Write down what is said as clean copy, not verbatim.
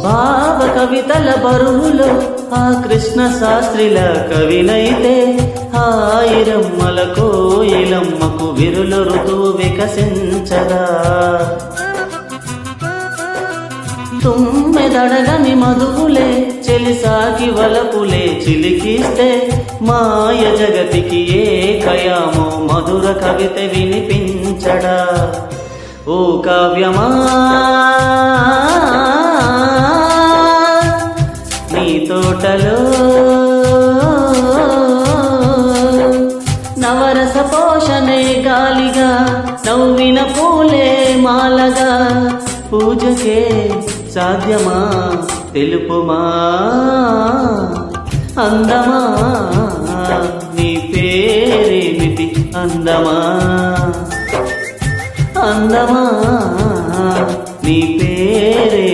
భావ కవితల బరువులో ఆ కృష్ణ శాస్త్రిల కవినైతే హాయిరమ్మల కోయిలమ్మకు విరుల ఋతువు వికసించగా తుమ్మెదడగని మధువులే చెలిసాకి వలపులే చిలికిస్తే మాయ జగతికి ఏ కయామో మధుర కవిత వినిపించడా ఓ కావ్యమా నీ తోటలో నవరస పోషణే గాలిగా నవ్విన పూలే మాలగా పూజకే సాధ్యమా తెలుపుమా అందమా నీ పేరేమిటి అందమా అందమా